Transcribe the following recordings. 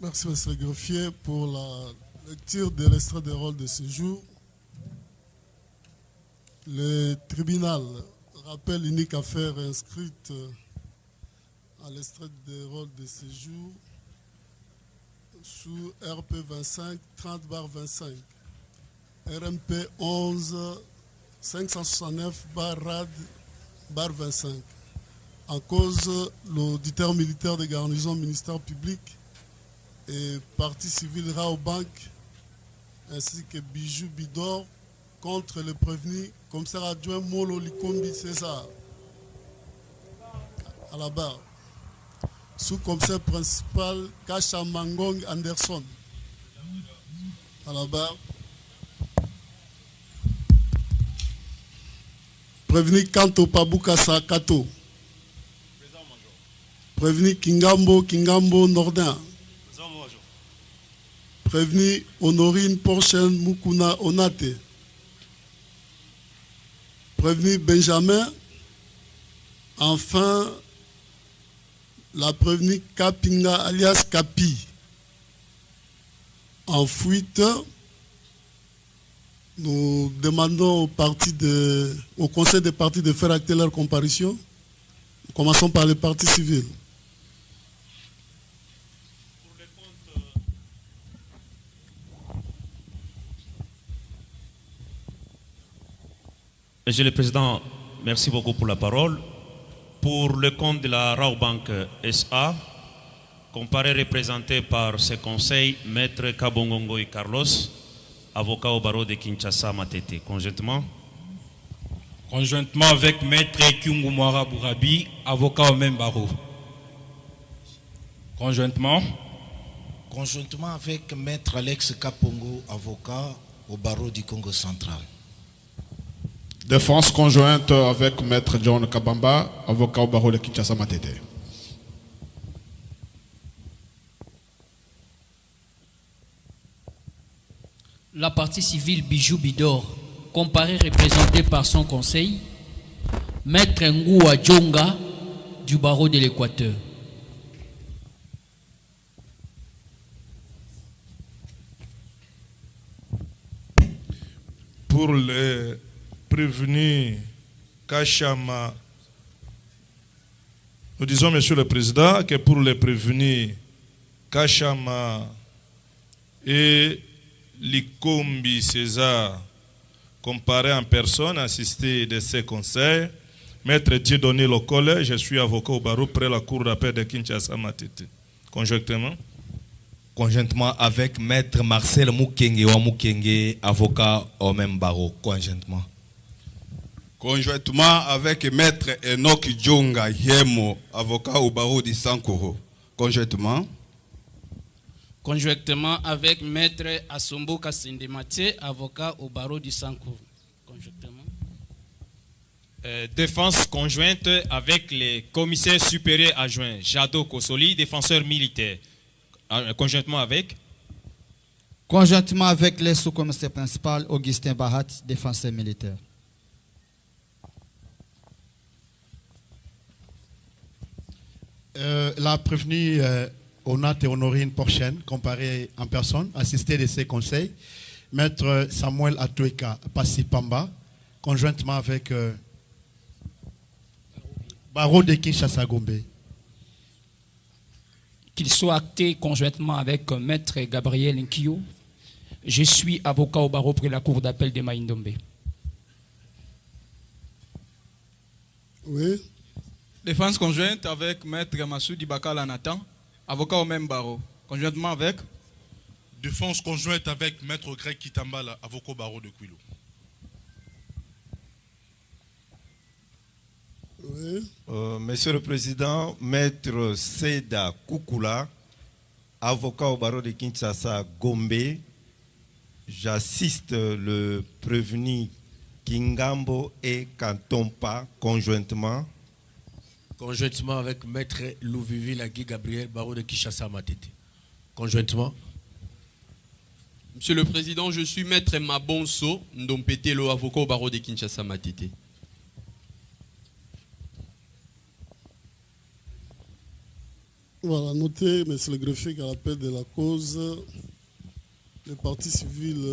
Merci, monsieur le greffier, pour la lecture de l'extrait des rôles de ce jour. Le tribunal rappelle l'unique affaire inscrite à l'extrait des rôles de ce jour sous RP 25 30/25, RMP 11 569 RAD 25. En cause, l'auditeur militaire de garnison ministère public et partie civile Raobank ainsi que Bijou Bidor contre le prévenu commissaire adjoint Molo Likombi César à la barre. Sous-commissaire principal Kacha Mangong Anderson à la barre. Prévenu Kanto Pabuka Sakato. Prévenu Kingambo Nordin. Prévenu Honorine Porchen Mukuna Onate. Prévenu Benjamin. Enfin, la prévenue Kapinga alias Kapi. En fuite, nous demandons au conseil des partis de faire acter leur comparution. Commençons par les partis civils. Monsieur le Président, merci beaucoup pour la parole. Pour le compte de la Raobank SA, comparé représenté par ce conseil, Maître Kabongongo et Carlos, avocat au barreau de Kinshasa Matete. Conjointement. Conjointement avec Maître Kyungumwara Bourabi, avocat au même barreau. Conjointement. Conjointement avec Maître Alex Kapongo, avocat au barreau du Congo central. Défense conjointe avec Maître John Kabamba, avocat au barreau de Kinshasa Matete. La partie civile Bijou Bidor, comparé représenté par son conseil, Maître Ngoua Djonga du barreau de l'Équateur. Pour les prévenus Kachama, nous disons, Monsieur le Président, que pour les prévenus Kachama et Likombi César, comparé en personne, assisté de ces conseils, Maître Dieudonné Lokole, je suis avocat au barreau près la cour d'appel de Kinshasa Matete. Conjointement. Conjointement avec Maître Marcel Mukenge ou Mukenge, avocat au même barreau. Conjointement. Conjointement avec Maître Enoch Djonga Yemo, avocat au barreau de Sankoro. Conjointement. Conjointement avec Maître Asombo Kassindemate, avocat au barreau du Sankoro. Conjointement. Défense conjointe avec les commissaires supérieurs adjoints Jado Kosoli, défenseur militaire. Conjointement avec. Conjointement avec les sous-commissaires principal Augustin Bahat, défenseur militaire. La prévenue Onate et Honorine Porchen, comparée en personne, assistée de ses conseils, Maître Samuel Atoueka Passipamba, conjointement avec barreau de Kinshasa Gombe. Qu'il soit acté conjointement avec Maître Gabriel Nkio. Je suis avocat au barreau près la cour d'appel de Maïndombe. Oui. Défense conjointe avec Maître Massoudi Bakala Nathan, avocat au même barreau. Conjointement avec. Défense conjointe avec Maître Greg Kitambala, avocat au barreau de Kouilou. Oui. Monsieur le Président, Maître Seda Koukoula, avocat au barreau de Kinshasa Gombe, j'assiste le prévenu Kingambo et Kantompa conjointement. Conjointement avec Maître Louvivi Lagui Gabriel, barreau de Kinshasa Matete. Conjointement. Monsieur le Président, je suis Maître Mabonso Ndompetelo, avocat au barreau de Kinshasa Matete. Voilà, notez, monsieur le greffier, qu'à l'appel de la cause, les parties civiles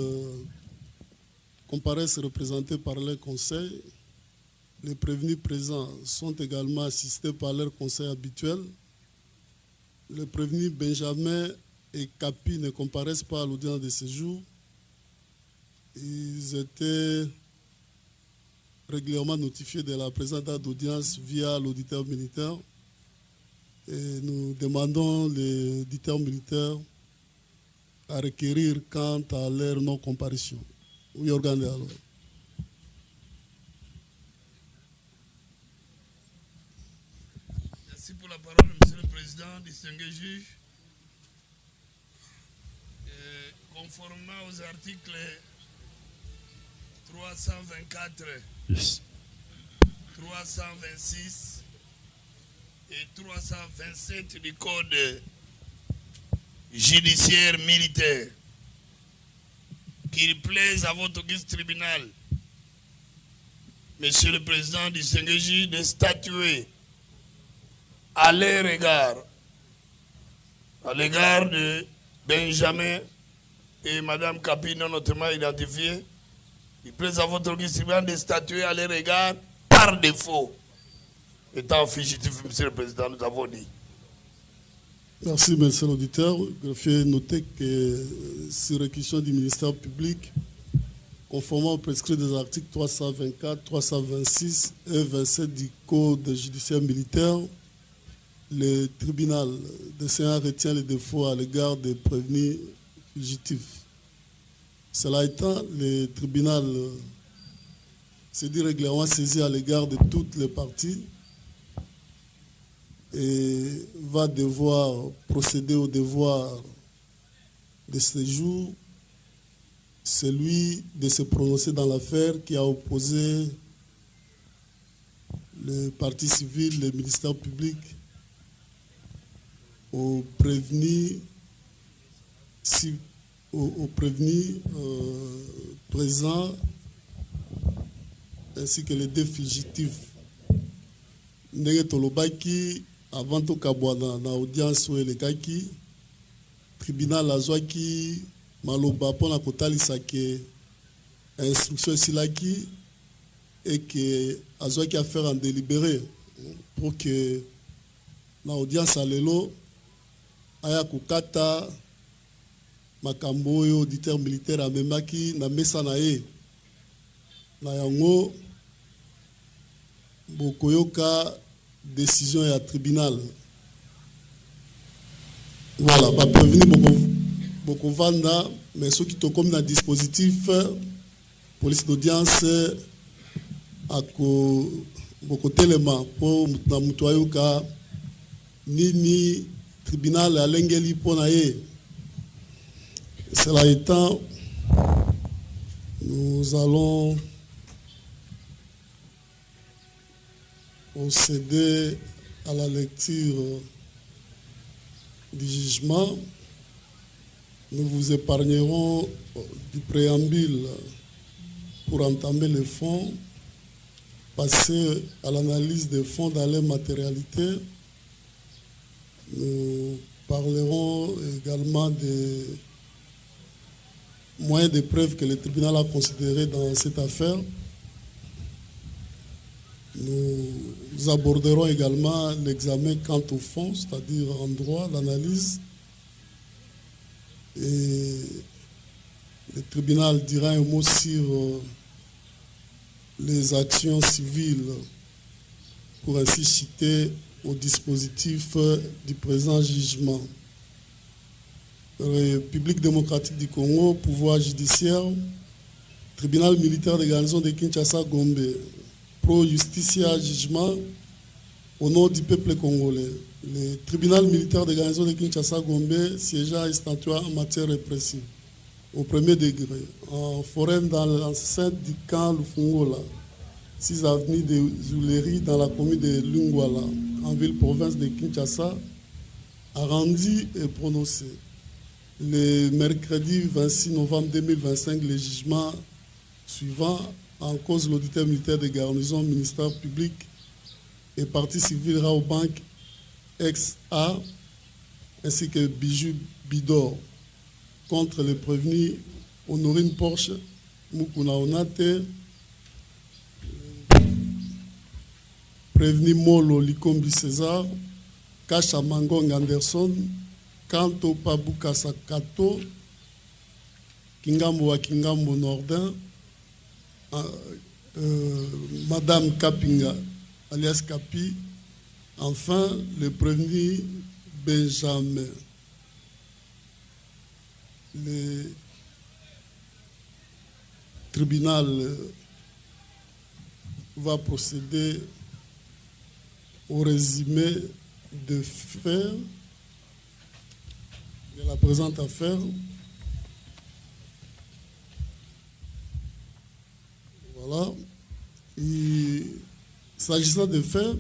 comparaissent représentés par leur conseil. Les prévenus présents sont également assistés par leur conseil habituel. Les prévenus Benjamin et Capi ne comparaissent pas à l'audience de ce jour. Ils étaient régulièrement notifiés de la présence d'audience via l'auditeur militaire. Et nous demandons l'auditeur militaire à requérir quant à leur non-comparution. Oui, organe alors. Merci pour la parole, Monsieur le Président, distingué juge. Conformément aux articles 324, 326 et 327 du Code judiciaire militaire, qu'il plaise à votre auguste tribunal, Monsieur le Président, distingué juge, de statuer à l'égard de Benjamin et Madame Capi, non notamment identifiés, il plaise à votre auguste tribunal de statuer à leur égard par défaut. Étant fugitif, Monsieur le Président, nous avons dit. Merci, monsieur l'auditeur. Greffier, notez que sur réquisition du ministère public, conformément au prescrit des articles 324, 326 et 27 du Code judiciaire militaire, le tribunal de Sénat retient les défauts à l'égard des prévenus fugitifs. Cela étant, le tribunal s'est dit régulièrement saisi à l'égard de toutes les parties et va devoir procéder au devoir de ce jour, celui de se prononcer dans l'affaire qui a opposé le parti civil, le ministère public, aux prévenus présents ainsi que les deux fugitifs. Ndenge tolobaki avant to kabwa na audience ou elekaki tribunal azwaki maloba pona kotalisa ke instruction silaki et que azwaki à faire en délibéré pour que na audience alelo aya kukata makambo oyo auditeur militaire amemaki na mesa na ye na yango bokoyoka décision ya tribunal. Voilà, pas prévenu beaucoup vanda, mais ceux qui sont comme dans le dispositif police d'audience à beaucoup d'éléments pour na mutuayoka nini tribunal à l'engeli ponaye. Cela étant, nous allons procéder à la lecture du jugement. Nous vous épargnerons du préambule pour entamer les fonds, passer à l'analyse des fonds dans leur matérialité. Nous parlerons également des moyens de preuve que le tribunal a considérés dans cette affaire. Nous aborderons également l'examen quant au fond, c'est-à-dire en droit, l'analyse. Et le tribunal dira un mot sur les actions civiles pour ainsi citer au dispositif du présent jugement. République démocratique du Congo, pouvoir judiciaire, tribunal militaire de garnison de Kinshasa Gombe, pro justicia jugement au nom du peuple congolais. Le tribunal militaire de garnison de Kinshasa Gombe siégea et statua en matière répressive au premier degré en forêt dans l'enceinte du camp Lufungola, 6 avenue de Zouleri dans la commune de Lungwala, en ville-province de Kinshasa, a rendu et prononcé le mercredi 26 novembre 2025 le jugement suivant en cause l'auditeur militaire de garnison, ministère public et partie civile Raobank ex-A ainsi que Bijou Bidor contre le prévenu Honorine Porsche, Mukuna Onate, prévenu Molo Likombi César, Kasha Mangong Anderson, Kanto Pabuka Sakato, Kingambo wa Kingambo Nordin, Madame Kapinga, alias Kapi, enfin le prévenu Benjamin. Le tribunal va procéder au résumé de faits de la présente affaire. Voilà. S'agissant des faits,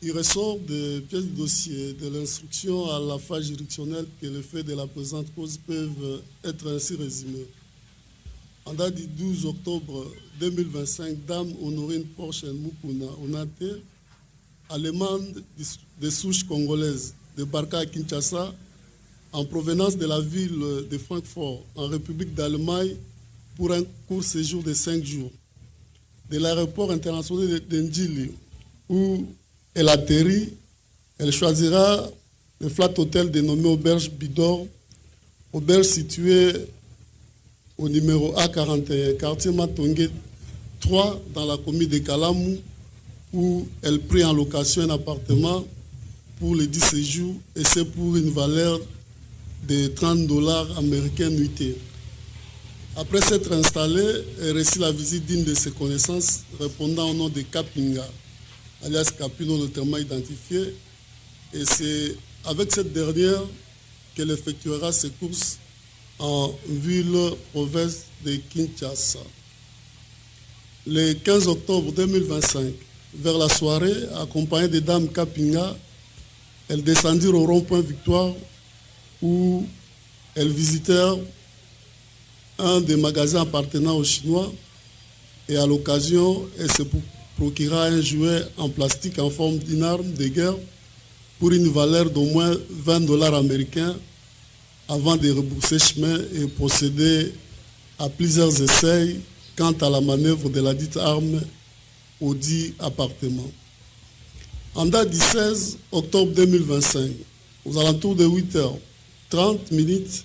il ressort des pièces du dossier de l'instruction à la phase juridictionnelle que les faits de la présente cause peuvent être ainsi résumés. En date du 12 octobre 2025, Dame Honorine Porsche Mukuna Onate, allemande des souches congolaises, débarqua à Kinshasa en provenance de la ville de Francfort, en République d'Allemagne, pour un court séjour de 5 jours. De l'aéroport international d'Ndjili, où elle atterrit, elle choisira le flat hôtel dénommé Auberge Bidor, auberge située au numéro A41, quartier Matongé 3, dans la commune de Kalamou, où elle prit en location un appartement pour les 10 séjours, et c'est pour une valeur de $30 américains nuitée. Après s'être installée, elle reçut la visite d'une de ses connaissances répondant au nom de Kapinga, alias Capino, notamment identifié, et c'est avec cette dernière qu'elle effectuera ses courses en ville province de Kinshasa. Le 15 octobre 2025, vers la soirée, accompagnée de Dame Kapinga, elles descendirent au rond-point Victoire où elles visitèrent un des magasins appartenant aux Chinois et à l'occasion, elle se procura un jouet en plastique en forme d'une arme de guerre pour une valeur d'au moins $20 américains avant de rebourser chemin et procéder à plusieurs essais quant à la manœuvre de la dite arme au dit appartement. En date du 16 octobre 2025, aux alentours de 8h30,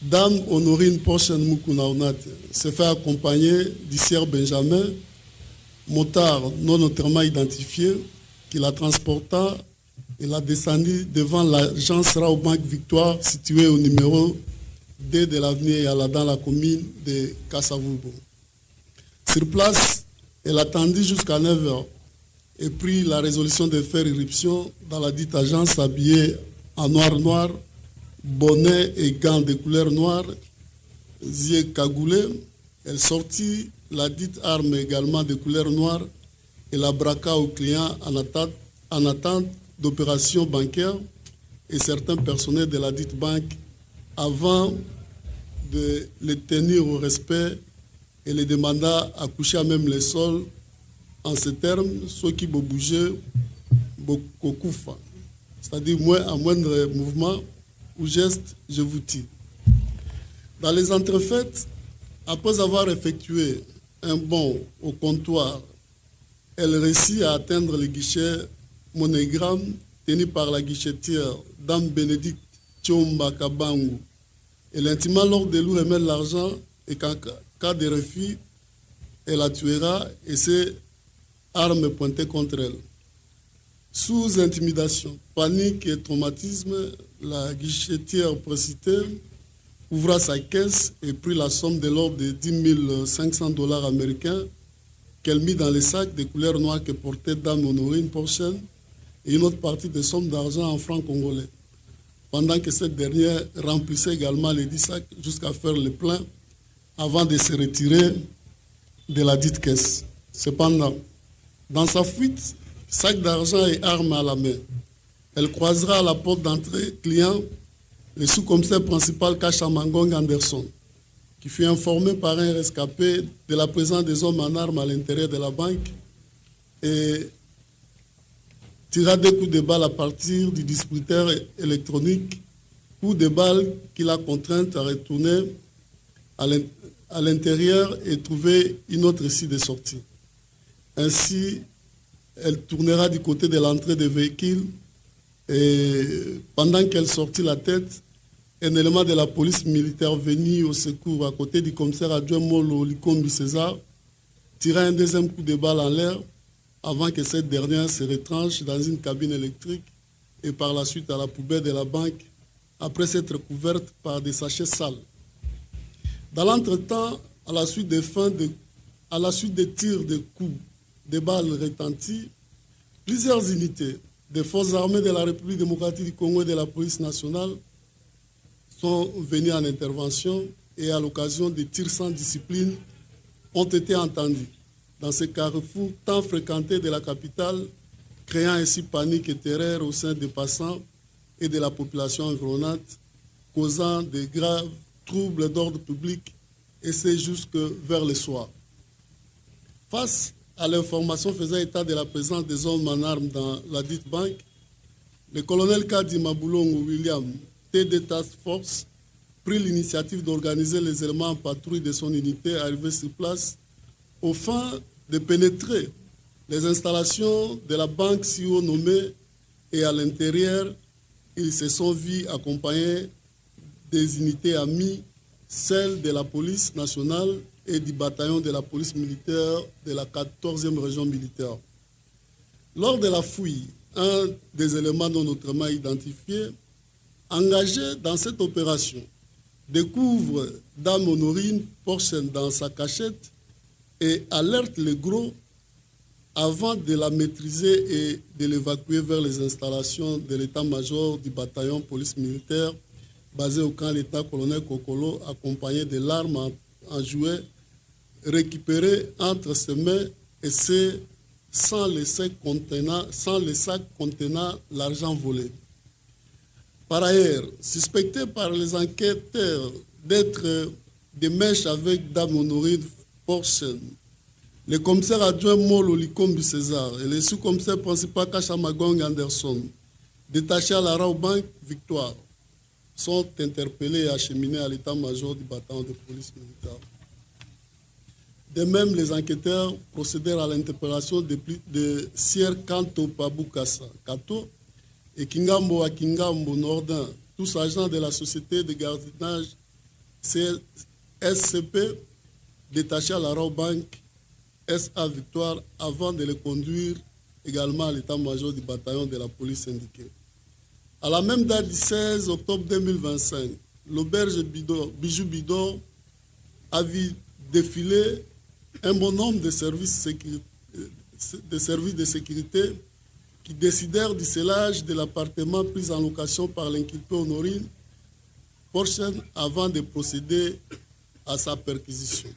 Dame Honorine Porsche Mukuna Onate se fait accompagner d'Issier Benjamin, motard non notamment identifié, qui la transporta et la descendit devant l'agence Raobank Victoire située au numéro D de l'avenue Yala dans la commune de Kasavubo. Sur place, elle attendit jusqu'à 9h et prit la résolution de faire irruption dans la dite agence habillée en noir, bonnet et gants de couleur noire, yeux cagoulés. Elle sortit la dite arme également de couleur noire et la braqua au client en attente d'opérations bancaires et certains personnels de la dite banque avant de les tenir au respect et les demanda à coucher à même le sol. En ces termes, ceux qui vont bouger, Bokokufa, c'est-à-dire à moindre mouvement ou geste, je vous tue. Dans les entrefaites, après avoir effectué un bond au comptoir, elle réussit à atteindre le guichet monogramme tenu par la guichetière Dame Bénédicte Tchomba Kabangu. Elle intima l'ordre de lui remettre l'argent et qu'en cas de refus, elle la tuera et ses armes pointées contre elle. Sous intimidation, panique et traumatisme, la guichetière précitée ouvra sa caisse et prit la somme de l'ordre de $10 500 américains qu'elle mit dans les sacs de couleur noire que portait Dame Honorine Porsche et une autre partie de somme d'argent en francs congolais, pendant que cette dernière remplissait également les 10 sacs jusqu'à faire le plein avant de se retirer de la dite caisse. Cependant, dans sa fuite, sac d'argent et armes à la main, elle croisera à la porte d'entrée client le sous-commissaire principal Kasha Mangong Anderson, qui fut informé par un rescapé de la présence des hommes en armes à l'intérieur de la banque et tira deux coups de balle à partir du distributeur électronique, coup de balle qui l'a contrainte à retourner à l'intérieur et trouver une autre issue de sortie. Ainsi, elle tournera du côté de l'entrée des véhicules et pendant qu'elle sortit la tête, un élément de la police militaire venu au secours à côté du commissaire adjoint Molo Likombi César tira un deuxième coup de balle en l'air avant que cette dernière se retranche dans une cabine électrique et par la suite à la poubelle de la banque après s'être couverte par des sachets sales. Dans l'entretemps, à la suite des tirs de coups de balles retentis, plusieurs unités des forces armées de la République démocratique du Congo et de la police nationale sont venues en intervention et à l'occasion des tirs sans discipline ont été entendus dans ce carrefour tant fréquenté de la capitale, créant ainsi panique et terreur au sein des passants et de la population environnante, causant de graves troubles d'ordre public et c'est jusque vers le soir. Face à l'information faisant état de la présence des hommes en armes dans la dite banque, le colonel Kadi Maboulongo William, TD Task Force, prit l'initiative d'organiser les éléments en patrouille de son unité arrivés sur place au fin de pénétrer les installations de la banque si haut nommée et à l'intérieur, ils se sont vus accompagnés des unités amies, celles de la police nationale et du bataillon de la police militaire de la 14e région militaire. Lors de la fouille, un des éléments non autrement identifiés, engagé dans cette opération, découvre Dame Honorine Porchen dans sa cachette et alerte le gros avant de la maîtriser et de l'évacuer vers les installations de l'état-major du bataillon police militaire basé au camp l'état-colonel Kokolo, accompagné de l'arme en jouet récupérée entre ses mains et c'est sans les sacs contenant l'argent volé. Par ailleurs, suspecté par les enquêteurs d'être des mèches avec Dame Honorine Porchen, le commissaire adjoint Molo Likombi César et le sous-commissaire principal Kachamagong Anderson, détachés à la Raobank Victoire, sont interpellés et acheminés à l'état-major du bataillon de police militaire. De même, les enquêteurs procédèrent à l'interpellation de Sier Kanto Pabukasa Kato et Kingambo Akingambo Nordin, tous agents de la société de gardiennage SCP détachés à la Raobank SA Victoire avant de les conduire également à l'état-major du bataillon de la police syndiquée. À la même date du 16 octobre 2025, l'auberge Bijou Bidor a vu défiler un bon nombre de services de sécurité qui décidèrent du scellage de l'appartement pris en location par l'inculpé Honorine Porchen avant de procéder à sa perquisition.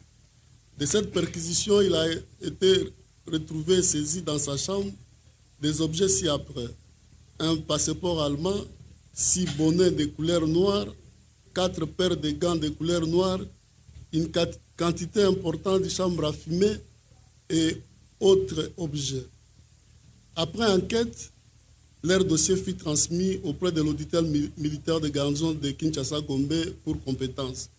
De cette perquisition, il a été retrouvé et saisi dans sa chambre des objets ci-après. Un passeport allemand, 6 bonnets de couleur noire, 4 paires de gants de couleur noire, une quantité importante de chambres à fumer et autres objets. Après enquête, leur dossier fut transmis auprès de l'auditeur militaire de garnison de Kinshasa-Gombe pour compétence.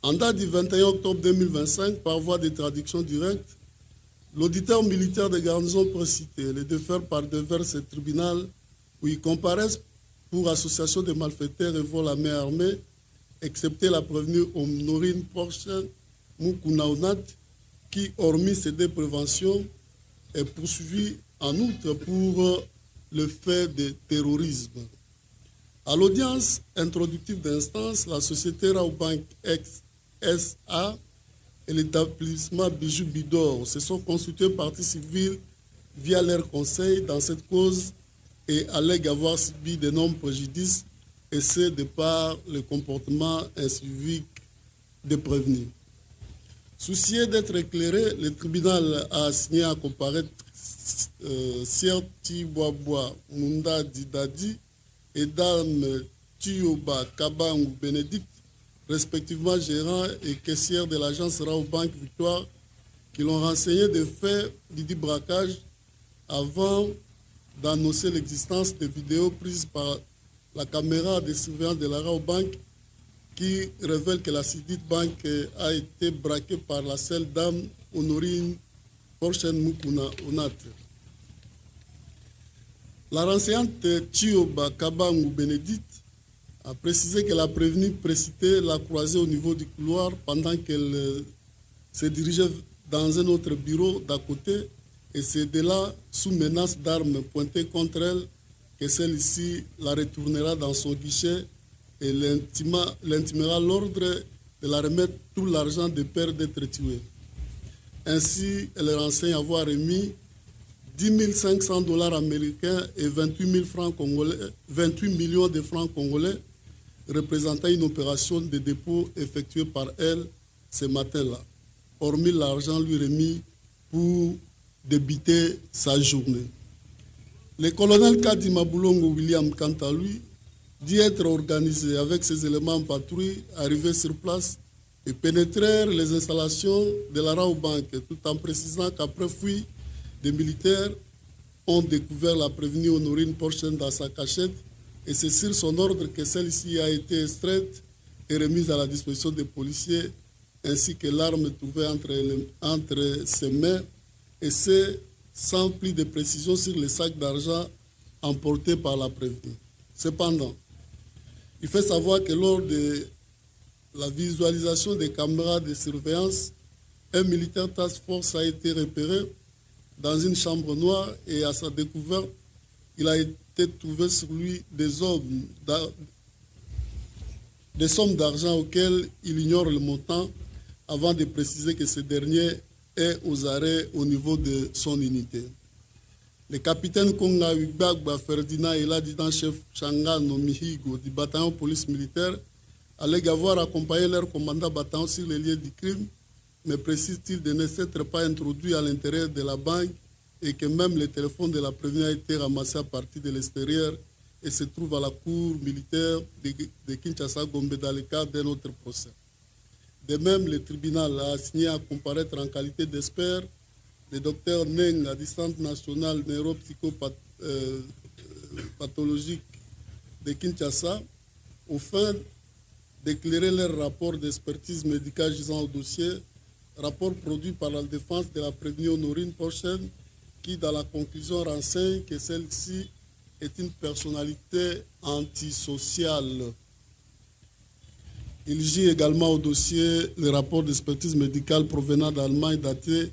En date du 21 octobre 2025, par voie de traduction directe, l'auditeur militaire de garnison précité les défère par devers ce tribunal où ils comparaissent pour association de malfaiteurs et vol à main armée, excepté la prévenue Honorine Porchen Moukunaonat, qui, hormis ces deux préventions, est poursuivie en outre pour le fait de terrorisme. À l'audience introductive d'instance, la société Raobank SA et l'établissement Bijou Bidor se sont constitués partie civile via leur conseil dans cette cause et allèguent avoir subi d'énormes préjudices et c'est de par le comportement incivique des prévenus. Soucié d'être éclairé, le tribunal a assigné à comparaître Sierti Boaboa Munda Didadi et Dame Tuyoba Kabangu Bénédicte, respectivement gérant et caissière de l'agence Raobank Victoire, qui l'ont renseigné des faits du braquage avant d'annoncer l'existence de vidéos prises par la caméra de surveillance de la Raobank qui révèle que la Sidit Bank a été braquée par la seule dame Honorine Porchen Mukuna Onat. La renseignante Chioba Kabangu Bénédicte a précisé que la prévenue précitée l'a croisée au niveau du couloir pendant qu'elle se dirigeait dans un autre bureau d'à côté, et c'est de là, sous menace d'armes pointées contre elle, que celle-ci la retournera dans son guichet et l'intimera l'ordre de la remettre tout l'argent de peur d'être tuée. Ainsi, elle renseigne avoir remis 10 500 $ américains et 28 millions de francs congolais, représentant une opération de dépôt effectuée par elle ce matin-là, hormis l'argent lui remis pour débuter sa journée. Le colonel Kadima Boulongo William, quant à lui, dit être organisé avec ses éléments en patrouille, arrivés sur place et pénétrèrent les installations de la Raobank, tout en précisant qu'après fuite, des militaires ont découvert la prévenue Honorine Porchen dans sa cachette, et c'est sur son ordre que celle-ci a été extraite et remise à la disposition des policiers, ainsi que l'arme trouvée entre ses mains, et c'est sans plus de précision sur les sacs d'argent emportés par la prévenue. Cependant, il fait savoir que lors de la visualisation des caméras de surveillance, un militaire task force a été repéré dans une chambre noire, et à sa découverte, il a été trouvé sur lui des sommes d'argent auxquelles il ignore le montant, avant de préciser que ce dernier est aux arrêts au niveau de son unité. Le capitaine Konga Wigbagba Ferdinand et l'adjudant-chef Changano Mihigo du bataillon police militaire allèguent avoir accompagné leur commandant bataillon sur les lieux du crime, mais précise-t-il de ne s'être pas introduit à l'intérieur de la banque et que même le téléphone de la prévenue a été ramassé à partir de l'extérieur et se trouve à la cour militaire de Kinshasa-Gombe dans le cadre d'un autre procès. De même, le tribunal a assigné à comparaître en qualité d'expert le docteur Neng du Centre national neuropsychopathologique de Kinshasa au fin d'éclairer leur rapport d'expertise médicale gisant au dossier, rapport produit par la défense de la prévenue Honorine Porchen, qui, dans la conclusion, renseigne que celle-ci est une personnalité antisociale. Il gît également au dossier le rapport d'expertise médicale provenant d'Allemagne daté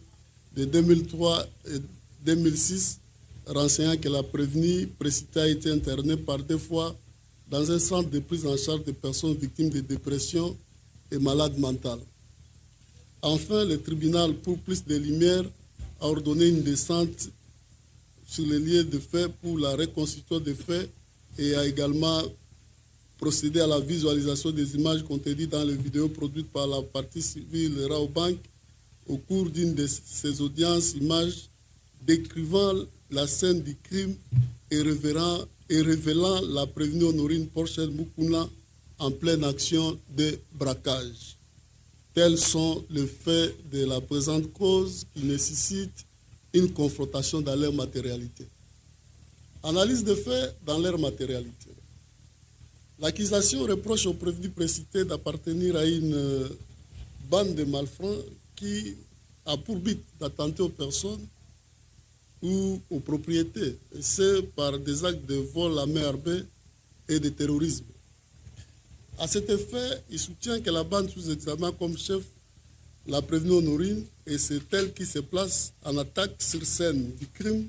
de 2003 et 2006, renseignant que la prévenue précitée a été internée par 2 fois dans un centre de prise en charge de personnes victimes de dépression et malades mentales. Enfin, le tribunal, pour plus de lumière, a ordonné une descente sur les lieux de faits pour la reconstitution des faits et a également procédé à la visualisation des images contenues dans les vidéos produites par la partie civile Raobank au cours d'une de ces audiences, images décrivant la scène du crime et révélant la prévenue Honorine Porchen Mukuna en pleine action de braquage. Tels sont les faits de la présente cause qui nécessitent une confrontation dans leur matérialité. Analyse des faits dans leur matérialité. L'accusation reproche aux prévenus précités d'appartenir à une bande de malfrats qui a pour but d'attenter aux personnes ou aux propriétés, et c'est par des actes de vol à main armée et de terrorisme. À cet effet, il soutient que la bande sous examen comme chef la prévenue Honorine, et c'est elle qui se place en attaque sur scène du crime,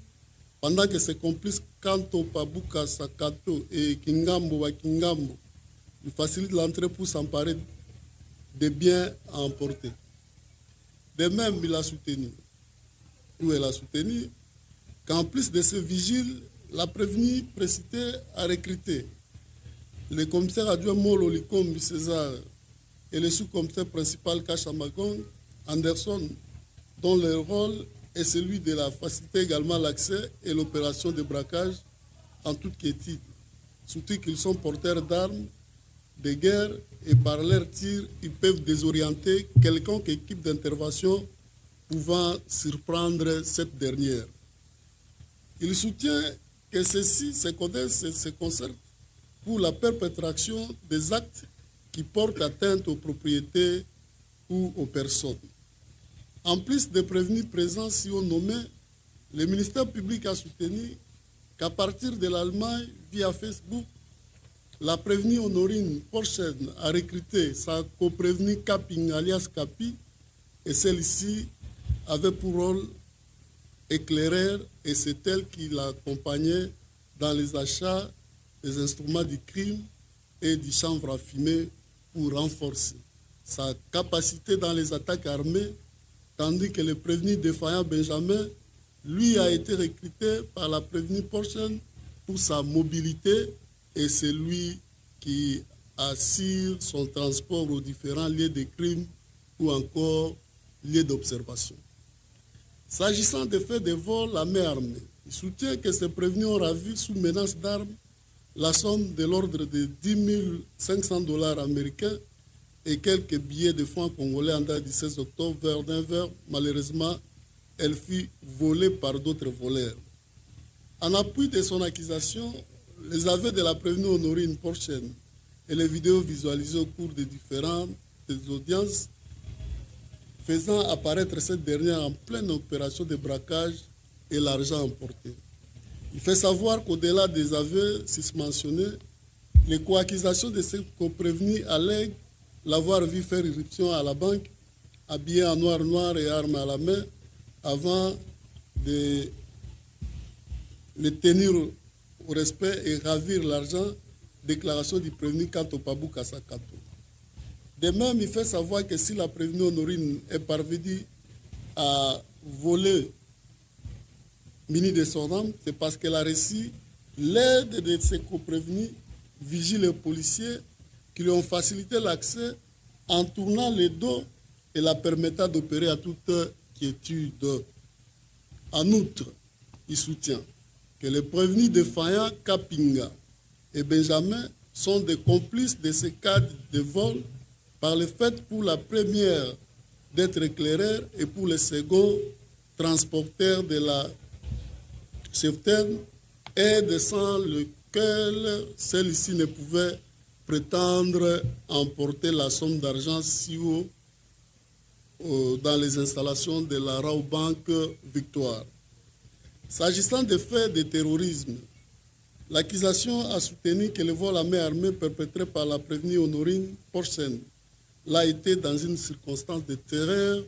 pendant que ses complices Kanto, Pabuka, Sakato et Kingambo Wakingambo lui facilitent l'entrée pour s'emparer des biens à emporter. De même, il a soutenu, ou elle a soutenu, qu'en plus de ce vigile, la prévenue précitée a recruté le commissaire adjoint Molo Likombi César et le sous-commissaire principal Kachamagong Anderson, dont le rôle est celui de la faciliter également l'accès et l'opération de braquage en toute quiétude, surtout qu'ils sont porteurs d'armes de guerre et par leurs tirs, ils peuvent désorienter quelconque équipe d'intervention pouvant surprendre cette dernière. Il soutient que ceux-ci se connaissent et se concertent pour la perpétration des actes qui portent atteinte aux propriétés ou aux personnes. En plus des prévenus présents si on nommait, le ministère public a soutenu qu'à partir de l'Allemagne, via Facebook, la prévenue Honorine Porchen a recruté sa coprévenue Kaping alias Kapi et celle-ci avait pour rôle éclaireur et c'est elle qui l'accompagnait dans les achats des instruments du crime et du chanvre à fumer pour renforcer sa capacité dans les attaques armées, tandis que le prévenu défaillant Benjamin, lui, a été recruté par la prévenue Porchen pour sa mobilité et c'est lui qui assure son transport aux différents lieux de crime ou encore lieux d'observation. S'agissant des faits de vol à main armée, il soutient que ces prévenus ont ravi sous menace d'armes la somme de l'ordre de 10 500 $ américains et quelques billets de francs congolais en date du 16 octobre vers Denver. Malheureusement, elle fut volée par d'autres voleurs. En appui de son accusation, les aveux de la prévenue Honorine Porchen et les vidéos visualisées au cours des différentes audiences faisant apparaître cette dernière en pleine opération de braquage et l'argent emporté. Il fait savoir qu'au-delà des aveux susmentionnés, les co-accusations de ces co-prévenus allèguent l'avoir vu faire irruption à la banque, habillé en noir et arme à la main, avant de les tenir au respect et ravir l'argent, déclaration du prévenu quant au Pabou Kassakato. De même, il fait savoir que si la prévenue Honorine est parvenue à voler munie de son âme, c'est parce qu'elle a reçu l'aide de ses co-prévenus, vigiles et policiers, qui lui ont facilité l'accès en tournant les dos et la permettant d'opérer à toute quiétude. En outre, il soutient que les prévenus défaillants Kapinga et Benjamin sont des complices de ces cas de vol par le fait pour la première d'être éclaireur et pour le second transporteur de la cheftaine, aide sans lequel celle-ci ne pouvait prétendre emporter la somme d'argent si haut dans les installations de la Raobank Victoire. S'agissant des faits de terrorisme, l'accusation a soutenu que le vol à main armée perpétré par la prévenue Honorine Porchen l'a été dans une circonstance de terreur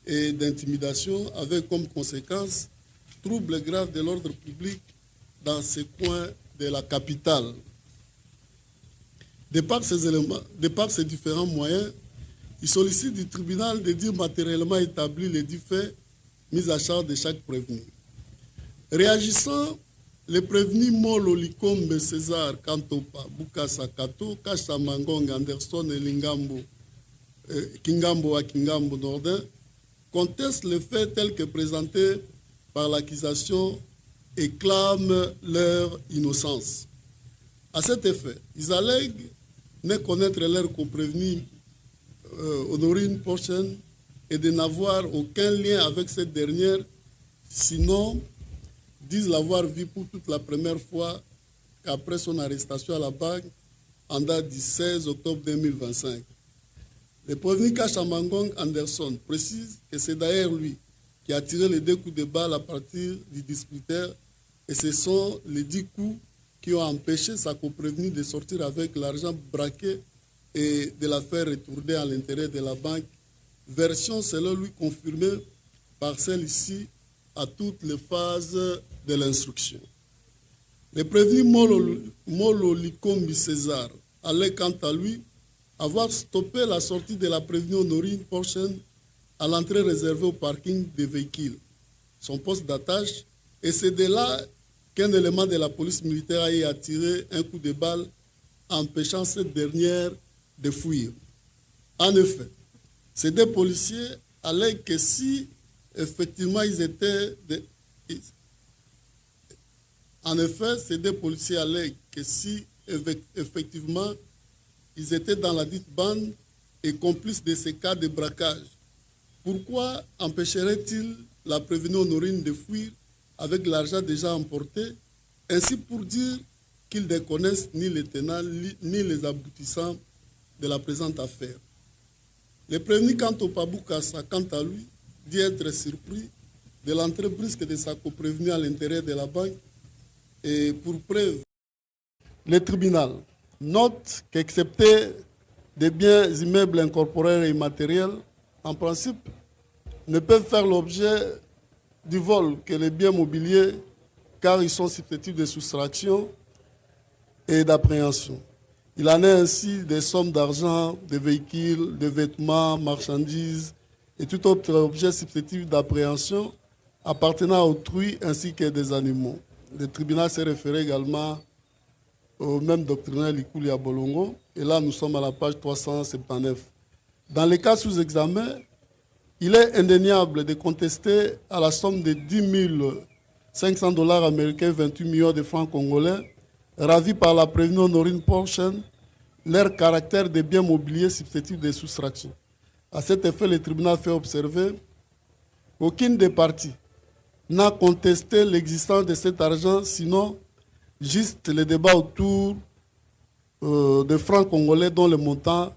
et d'intimidation avec comme conséquence troubles graves de l'ordre public dans ces coins de la capitale. De par ces éléments, de par ces différents moyens, il sollicite du tribunal de dire matériellement établi les dix faits mis à charge de chaque prévenu. Réagissant, les prévenus Molo Likombe César Kantopa, Bukasa Kato, Kasha Mangong Anderson et Kingambo à Kingambo Nordin contestent les faits tels que présentés par l'accusation et clament leur innocence. À cet effet, ils allèguent ne connaître leur co-prévenu Honorine Porchen et de n'avoir aucun lien avec cette dernière, sinon disent l'avoir vu pour toute la première fois qu'après son arrestation à la BAG en date du 16 octobre 2025. Le prévenu Kashamangong Anderson précise que c'est d'ailleurs lui qui a tiré les 2 coups de balle à partir du disputaire et ce sont les 10 coups qui ont empêché sa coprévenue de sortir avec l'argent braqué et de la faire retourner à l'intérieur de la banque, version selon lui confirmée par celle-ci à toutes les phases de l'instruction. Le prévenu Molo Likombi César allait quant à lui avoir stoppé la sortie de la prévenue Honorine Porchen à l'entrée réservée au parking des véhicules, son poste d'attache, et c'est de là qu'un élément de la police militaire a attiré un coup de balle empêchant cette dernière de fuir. En effet, ces 2 policiers allèguent que si effectivement ils étaient effectivement ils étaient dans la dite bande et complices de ces cas de braquage, pourquoi empêcherait-il la prévenue Honorine de fuir avec l'argent déjà emporté, Ainsi pour dire qu'ils ne connaissent ni les tenants ni les aboutissants de la présente affaire. Le prévenu quant au Paboukassa, quant à lui, dit être surpris de l'entrée brusque de sa coprévenue à l'intérieur de la banque et pour preuve, le tribunal note qu'excepté des biens immeubles incorporels et immatériels, en principe, ne peuvent faire l'objet du vol que les biens mobiliers car ils sont susceptibles de soustraction et d'appréhension. Il en est ainsi des sommes d'argent, des véhicules, des vêtements, marchandises et tout autre objet susceptible d'appréhension appartenant à autrui ainsi que des animaux. Le tribunal s'est référé également au même doctrinaire Likoulia Bolongo et là nous sommes à la page 379. Dans les cas sous examen, il est indéniable de contester à la somme de 10 500 $ américains, 28 millions de francs congolais, ravis par la prévenue Honorine Porchen, leur caractère de biens mobiliers susceptibles de soustraction. À cet effet, le tribunal fait observer qu'aucune des parties n'a contesté l'existence de cet argent, sinon juste le débat autour des francs congolais dont le montant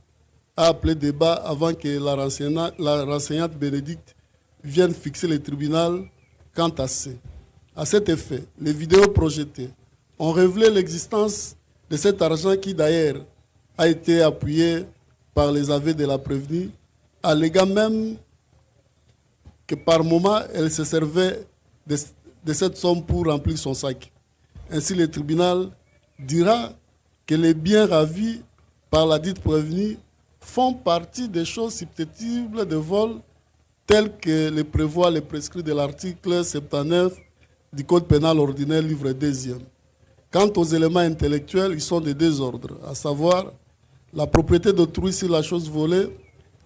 a appelé débat avant que la renseignante Bénédicte vienne fixer le tribunal quant à ces. À cet effet, les vidéos projetées ont révélé l'existence de cet argent qui d'ailleurs a été appuyé par les aveux de la prévenue, alléguant même que par moment elle se servait de cette somme pour remplir son sac. Ainsi, le tribunal dira que les biens ravis par la dite prévenue font partie des choses susceptibles de vol telles que le prévoit les prescrits de l'article 79 du Code pénal ordinaire, livre 2e. Quant aux éléments intellectuels, ils sont de deux ordres, à savoir la propriété d'autrui sur la chose volée,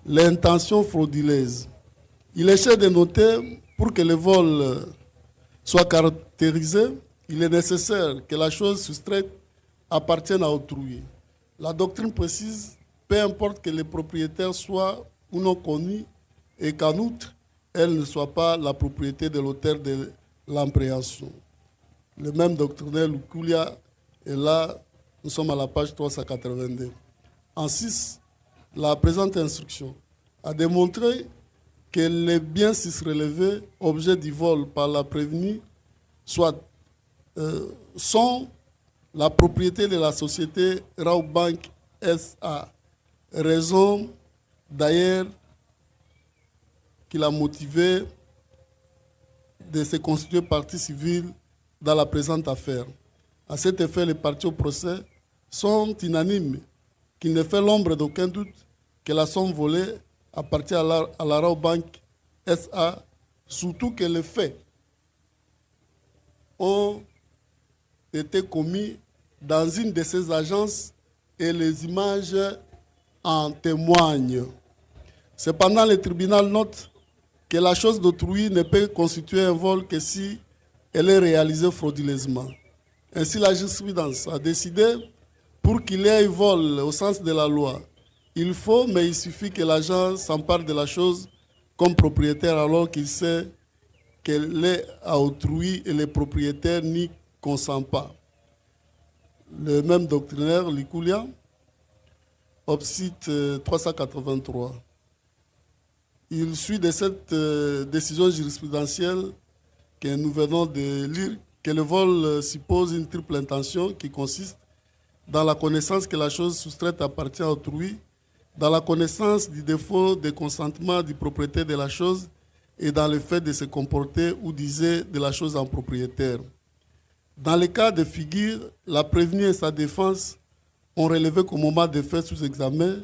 l'intention frauduleuse. Il est cher de noter, pour que le vol soit caractérisé, il est nécessaire que la chose soustraite appartienne à autrui. La doctrine précise, peu importe que les propriétaires soient ou non connus et qu'en outre, elle ne soit pas la propriété de l'auteur de l'appréhension. Le même doctrinaire Lukulia est là, nous sommes à la page 382. En 6, la présente instruction a démontré que les biens susrélevés, objet du vol par la prévenue, sont la propriété de la société Rawbank SA. Raison d'ailleurs qui l'a motivé de se constituer partie civile dans la présente affaire. À cet effet, les parties au procès sont unanimes qu'il ne fait l'ombre d'aucun doute que la somme volée appartient à la Rawbank SA, surtout que les faits ont été commis dans une de ces agences et les images en témoignent. Cependant, le tribunal note que la chose d'autrui ne peut constituer un vol que si elle est réalisée frauduleusement. Ainsi, la jurisprudence a décidé, pour qu'il y ait vol au sens de la loi, il faut, mais il suffit que l'agent s'empare de la chose comme propriétaire alors qu'il sait qu'elle est à autrui et le propriétaire n'y consent pas. Le même doctrinaire, Likoulia, Obsite 383. Il suit de cette décision jurisprudentielle que nous venons de lire que le vol suppose une triple intention qui consiste dans la connaissance que la chose soustraite appartient à autrui, dans la connaissance du défaut de consentement du propriétaire de la chose et dans le fait de se comporter ou d'user de la chose en propriétaire. Dans le cas de figure, la prévenue et sa défense ont relevé qu'au moment des faits sous examen,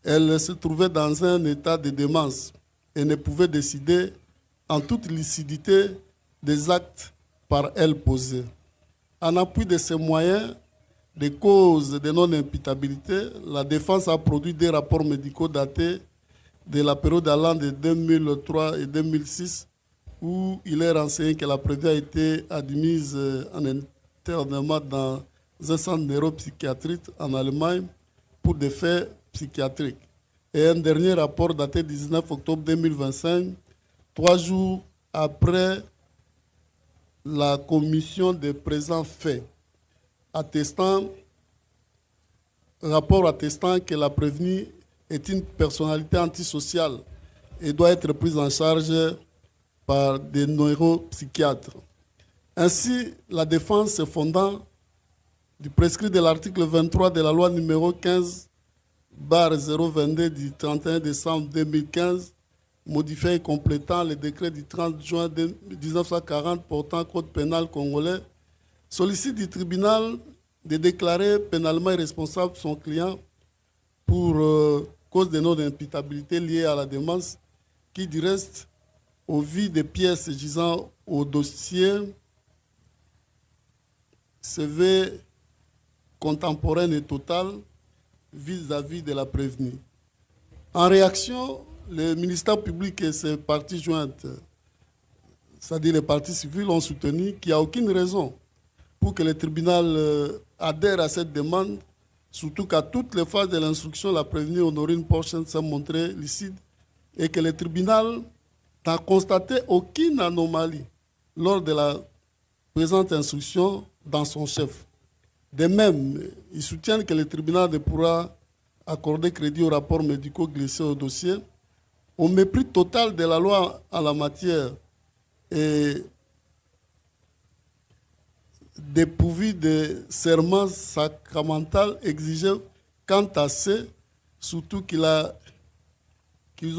elle se trouvait dans un état de démence et ne pouvait décider en toute lucidité des actes par elle posés. En appui de ces moyens, des causes de non-imputabilité, la défense a produit des rapports médicaux datés de la période allant de 2003 et 2006 où il est renseigné que la prévenue a été admise en internement dans un centre neuropsychiatrique en Allemagne pour des faits psychiatriques. Et un dernier rapport daté du 19 octobre 2025, 3 jours après la commission des présents faits, rapport attestant que la prévenue est une personnalité antisociale et doit être prise en charge par des neuropsychiatres. Ainsi, la défense se fondant du prescrit de l'article 23 de la loi numéro 15/022 du 31 décembre 2015, modifié et complétant le décret du 30 juin 1940 portant code pénal congolais, sollicite du tribunal de déclarer pénalement irresponsable son client pour cause de non-imputabilité liée à la démence qui, du reste, au vu des pièces gisant au dossier, se veut contemporaine et totale vis-à-vis de la prévenue. En réaction, le ministère public et ses parties jointes, c'est-à-dire les parties civiles, ont soutenu qu'il n'y a aucune raison pour que le tribunal adhère à cette demande, surtout qu'à toutes les phases de l'instruction, la prévenue Honorine Porchen s'est montrée lucide et que le tribunal n'a constaté aucune anomalie lors de la présente instruction dans son chef. De même, ils soutiennent que le tribunal ne pourra accorder crédit aux rapports médicaux glissés au dossier, au mépris total de la loi en la matière et dépourvu de serment sacramental exigé quant à ces, surtout qu'ils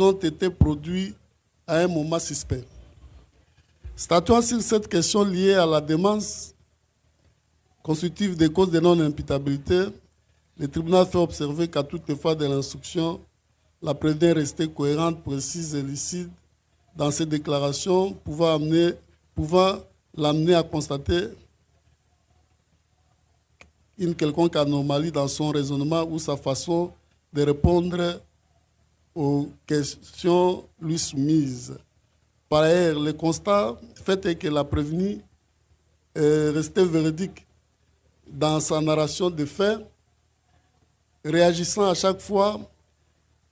ont été produits à un moment suspect. Statuant sur cette question liée à la démence constitutive des causes de non-imputabilité, le tribunal fait observer qu'à toutes les fois de l'instruction, la prévenue est restée cohérente, précise et lucide dans ses déclarations, pouvant l'amener à constater une quelconque anomalie dans son raisonnement ou sa façon de répondre aux questions lui soumises. Par ailleurs, le constat fait est que la prévenue est restée véridique dans sa narration de faits, réagissant à chaque fois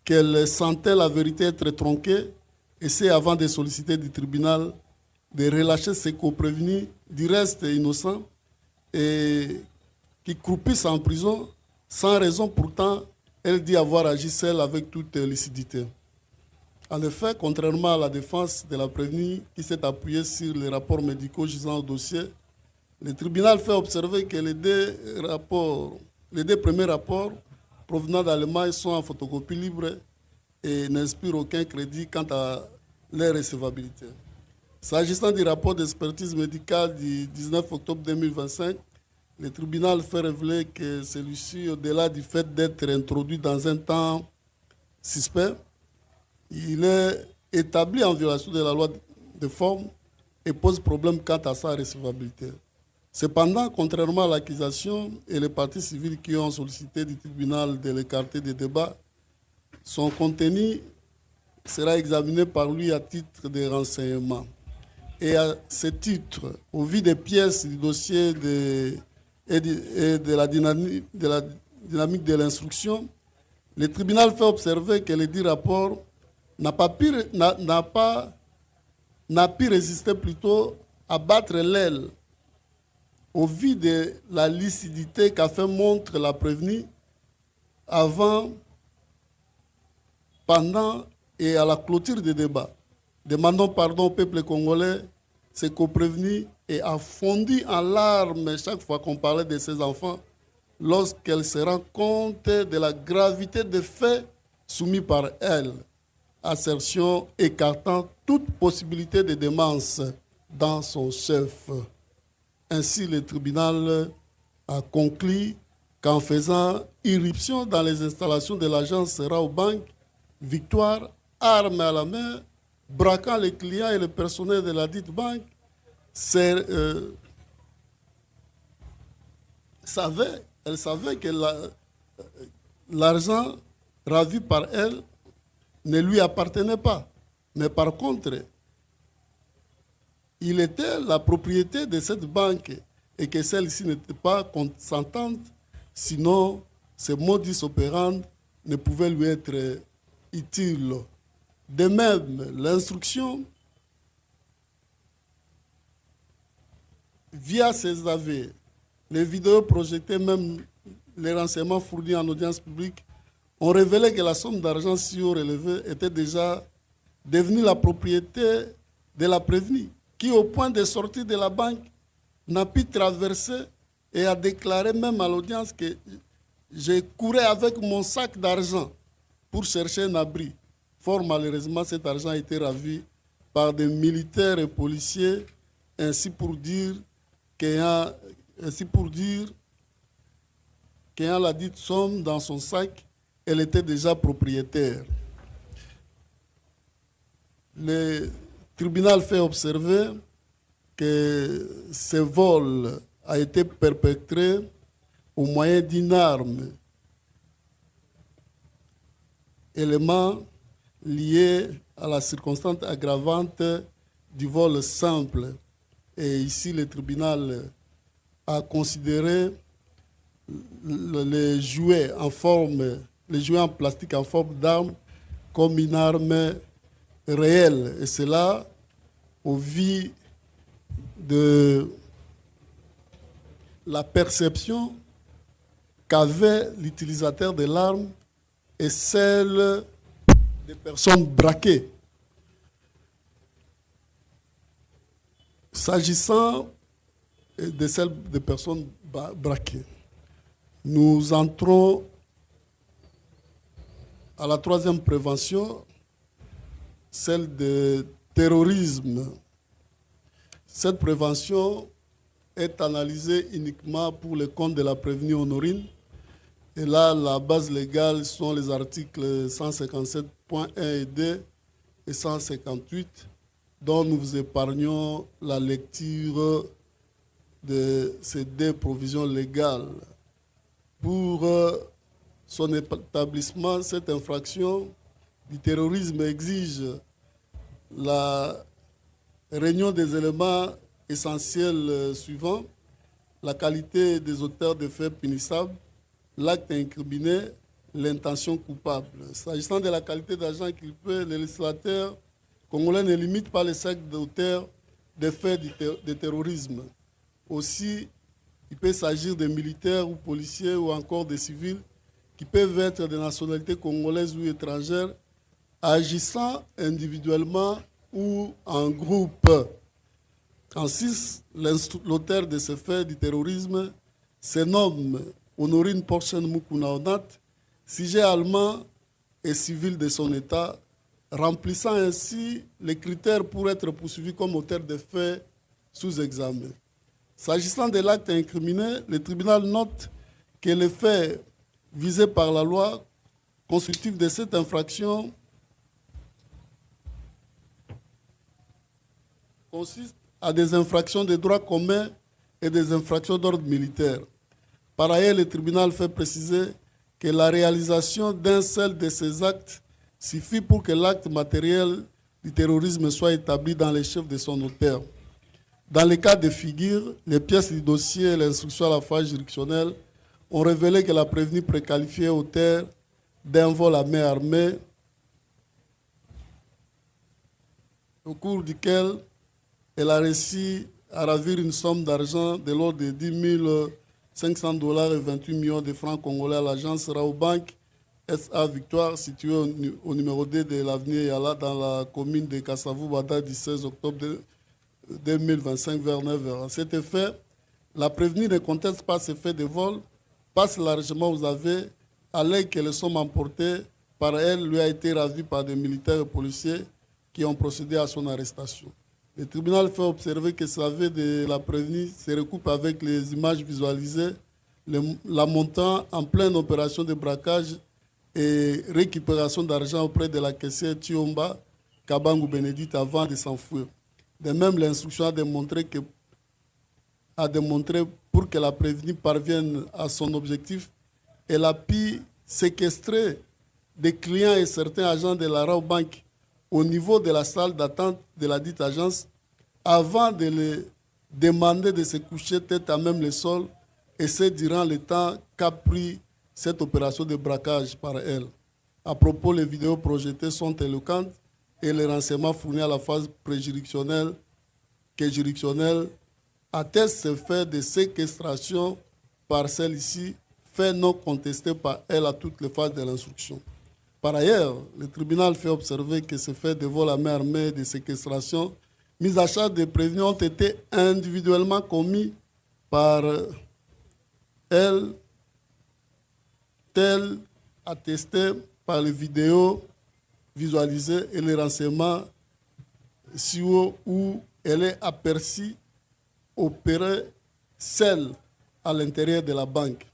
qu'elle sentait la vérité être tronquée, et c'est avant de solliciter du tribunal de relâcher ses co-prévenus, du reste innocents, et qui croupissent en prison sans raison. Pourtant, elle dit avoir agi seule avec toute lucidité. En effet, contrairement à la défense de la prévenue qui s'est appuyée sur les rapports médicaux gisant au dossier, le tribunal fait observer que les deux premiers rapports provenant d'Allemagne sont en photocopie libre et n'inspirent aucun crédit quant à leur recevabilité. S'agissant du rapport d'expertise médicale du 19 octobre 2025, le tribunal fait révéler que celui-ci, au-delà du fait d'être introduit dans un temps suspect, il est établi en violation de la loi de forme et pose problème quant à sa recevabilité. Cependant, contrairement à l'accusation et les parties civiles qui ont sollicité du tribunal de l'écarter des débats, son contenu sera examiné par lui à titre de renseignement. Et à ce titre, au vu des pièces du dossier et de la dynamique de l'instruction, le tribunal fait observer que les 10 rapports n'a pu résister plutôt à battre l'aile au vu de la lucidité qu'a fait montre la prévenue avant, pendant et à la clôture des débats. Demandons pardon au peuple congolais, ses co-prévenus, et a fondu en larmes chaque fois qu'on parlait de ses enfants lorsqu'elle se rend compte de la gravité des faits soumis par elle, assertion écartant toute possibilité de démence dans son chef. Ainsi, le tribunal a conclu qu'en faisant irruption dans les installations de l'agence Raobank, Victoire, arme à la main, braquant les clients et le personnel de la dite banque, elle savait que l'argent ravi par elle ne lui appartenait pas. Mais par contre, il était la propriété de cette banque et que celle-ci n'était pas consentante, sinon ce modus operandi ne pouvait lui être utile. De même, l'instruction via ces AV, les vidéos projetées, même les renseignements fournis en audience publique, ont révélé que la somme d'argent si haut relevée était déjà devenue la propriété de la prévenue, qui au point de sortir de la banque n'a pu traverser et a déclaré même à l'audience que je courais avec mon sac d'argent pour chercher un abri. Fort malheureusement, cet argent a été ravi par des militaires et policiers, ainsi pour dire qu'ayant la dite somme dans son sac, elle était déjà propriétaire. Le tribunal fait observer que ce vol a été perpétré au moyen d'une arme, élément lié à la circonstance aggravante du vol simple. Et ici, le tribunal a considéré les jouets en plastique en forme d'arme comme une arme réelle. Et cela au vu de la perception qu'avait l'utilisateur de l'arme et celle des personnes braquées. S'agissant de celles des personnes braquées, nous entrons à la troisième prévention, celle de terrorisme. Cette prévention est analysée uniquement pour le compte de la prévenue Honorine. Et là, la base légale sont les articles 157.1 et 2 et 158, dont nous vous épargnons la lecture de ces deux provisions légales. Pour son établissement, cette infraction du terrorisme exige la réunion des éléments essentiels suivants: la qualité des auteurs de faits punissables, l'acte incriminé, l'intention coupable. S'agissant de la qualité d'agent inculpé, le législateur congolais ne limite pas les cercles d'auteurs de faits de terrorisme. Aussi, il peut s'agir de militaires ou policiers ou encore de civils qui peuvent être de nationalité congolaise ou étrangère, agissant individuellement ou en groupe. En 6, l'auteur de ces faits du terrorisme se nomme Honorine Porchen Mukunaonat, sujet allemand et civil de son État, remplissant ainsi les critères pour être poursuivi comme auteur de faits sous examen. S'agissant de l'acte incriminé, le tribunal note que les faits visés par la loi constitutifs de cette infraction consistent à des infractions de droit commun et des infractions d'ordre militaire. Par ailleurs, le tribunal fait préciser que la réalisation d'un seul de ces actes suffit pour que l'acte matériel du terrorisme soit établi dans les chefs de son auteur. Dans les cas de figure, les pièces du dossier et l'instruction à la phase juridictionnelle ont révélé que la prévenue préqualifiée auteur d'un vol à main armée, au cours duquel elle a réussi à ravir une somme d'argent de l'ordre de 10 500 $ et 28 millions de francs congolais à l'agence Raobank SA Victoire, située au numéro 2 de l'avenue Yala dans la commune de Kassavou-Bada du 16 octobre 2025 vers 9h. À cet effet, la prévenue ne conteste pas ces faits de vol, passe largement aux aveux, allègue que les sommes emportées par elle lui a été ravies par des militaires et policiers qui ont procédé à son arrestation. Le tribunal fait observer que ces aveux de la prévenue se recoupent avec les images visualisées, la montant en pleine opération de braquage et récupération d'argent auprès de la caissière Tiomba Kabangu Bénédicte avant de s'enfuir. De même, l'instruction a démontré pour que la prévenue parvienne à son objectif, elle a pu séquestrer des clients et certains agents de la Raobank au niveau de la salle d'attente de la dite agence avant de les demander de se coucher tête à même le sol, et c'est durant le temps qu'a pris cette opération de braquage par elle. À propos, les vidéos projetées sont éloquentes et les renseignements fournis à la phase préjuridictionnelle atteste ce fait de séquestration par celle-ci, fait non contesté par elle à toutes les phases de l'instruction. Par ailleurs, le tribunal fait observer que ce fait de vol à main armée et de séquestration mis à charge des prévenus ont été individuellement commis par elle, tel attesté par les vidéos visualisées et les renseignements où elle est aperçue opérer seule à l'intérieur de la banque.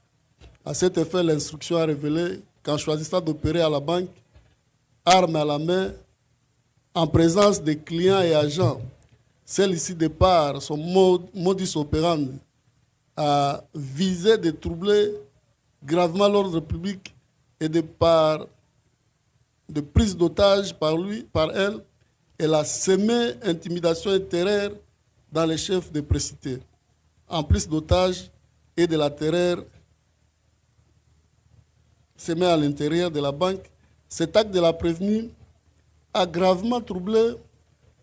À cet effet, l'instruction a révélé qu'en choisissant d'opérer à la banque, arme à la main, en présence des clients et agents, celle-ci, de par son modus operandi, a visé de troubler gravement l'ordre public et de par de prise d'otage par elle, elle a semé intimidation et terreur dans les chefs de précité. En plus d'otages et de la terreur semée à l'intérieur de la banque, cet acte de la prévenue a gravement troublé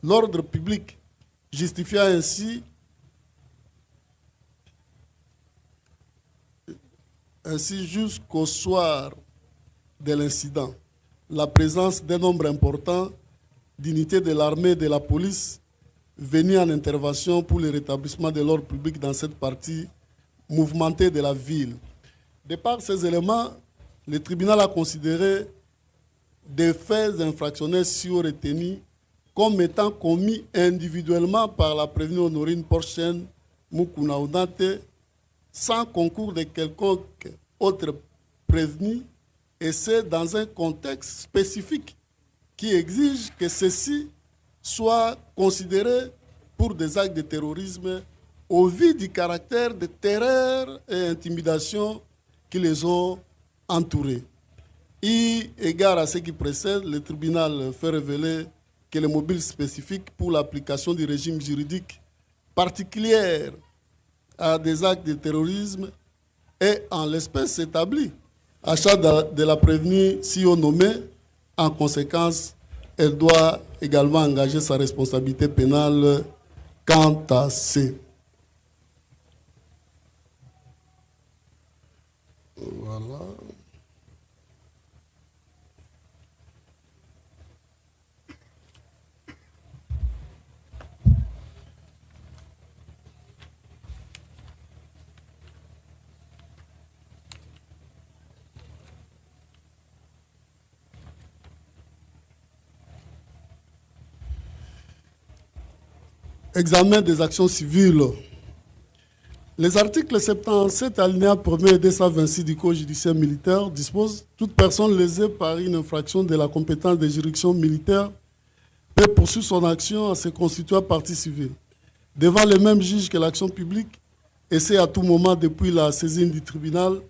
l'ordre public, justifiant ainsi jusqu'au soir de l'incident la présence d'un nombre important d'unités de l'armée et de la police venues en intervention pour le rétablissement de l'ordre public dans cette partie mouvementée de la ville. De par ces éléments, le tribunal a considéré des faits infractionnels retenus comme étant commis individuellement par la prévenue Honorine Porchen Mukuna Oudate sans concours de quelconque autre prévenu, et c'est dans un contexte spécifique qui exige que ceci soit considéré pour des actes de terrorisme au vu du caractère de terreur et intimidation qui les ont entourés. Eu égard à ce qui précède, le tribunal fait révéler que le mobile spécifique pour l'application du régime juridique particulier à des actes de terrorisme est en l'espèce établi à charge de la prévenue si on nommée. En conséquence, elle doit également engager sa responsabilité pénale quant à ces. Voilà. Examen des actions civiles. Les articles 77 alinéa 1er et 226 du Code judiciaire militaire disposent toute personne lésée par une infraction de la compétence des juridictions militaires peut poursuivre son action en se constituant partie civile devant le même juge que l'action publique, et c'est à tout moment depuis la saisine du tribunal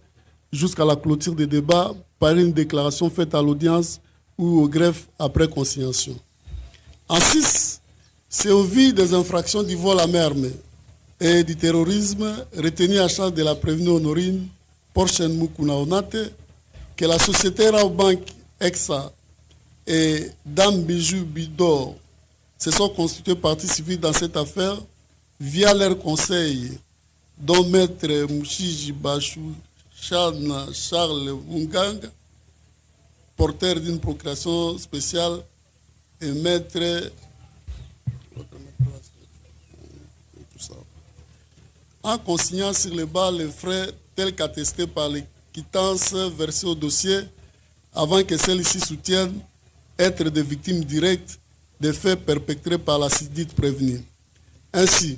jusqu'à la clôture des débats par une déclaration faite à l'audience ou au greffe après consignation. En 6, c'est au vu des infractions du vol à main armée et du terrorisme retenu à charge de la prévenue Honorine Porchen Mukuna Onate que la société Raobank EXA et Dame Bijou Bidor se sont constituées partie civile dans cette affaire via leur conseil, dont Maître Mouchiji Bachou Charles Wunganga, porteur d'une procuration spéciale, et Maître en consignant sur le bas les frais tels qu'attestés par les quittances versées au dossier avant que celles-ci soutiennent être des victimes directes des faits perpétrés par la dite prévenue. Ainsi,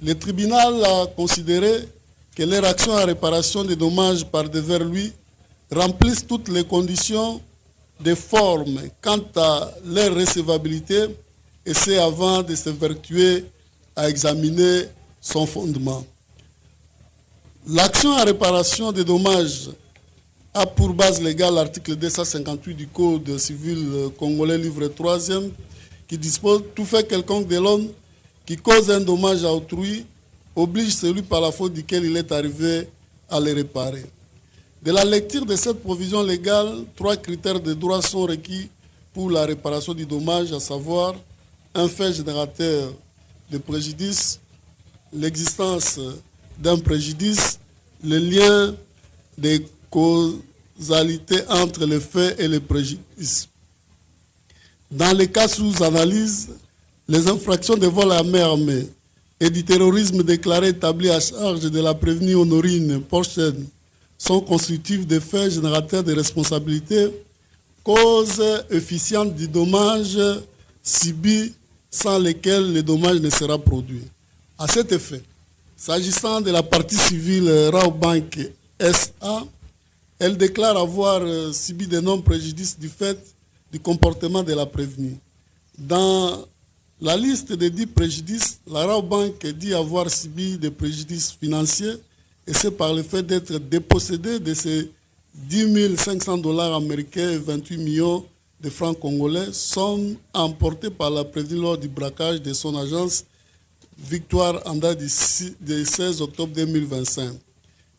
le tribunal a considéré que leur action en réparation des dommages par devers lui remplissent toutes les conditions de forme quant à leur recevabilité, et c'est avant de se vertuer à examiner son fondement. L'action en réparation des dommages a pour base légale l'article 258 du Code civil congolais, livre 3e, qui dispose « Tout fait quelconque de l'homme qui cause un dommage à autrui oblige celui par la faute duquel il est arrivé à le réparer ». De la lecture de cette provision légale, 3 critères de droit sont requis pour la réparation du dommage, à savoir un fait générateur de préjudice, l'existence d'un préjudice, le lien des causalités entre les faits et les préjudices. Dans les cas sous analyse, les infractions de vol à main armée et du terrorisme déclaré établi à charge de la prévenue Honorine Porchen sont constitutifs de faits générateurs de responsabilités, causes efficientes du dommage subi sans lesquels le dommage ne sera produit. À cet effet, s'agissant de la partie civile Raobank SA, elle déclare avoir subi d'énormes préjudices du fait du comportement de la prévenue. Dans la liste des 10 préjudices, la Raobank dit avoir subi des préjudices financiers, et c'est par le fait d'être dépossédé de ces 10 500 $ américains et 28 millions de francs congolais, somme emportée par la prévenue lors du braquage de son agence Victoire en date du 16 octobre 2025.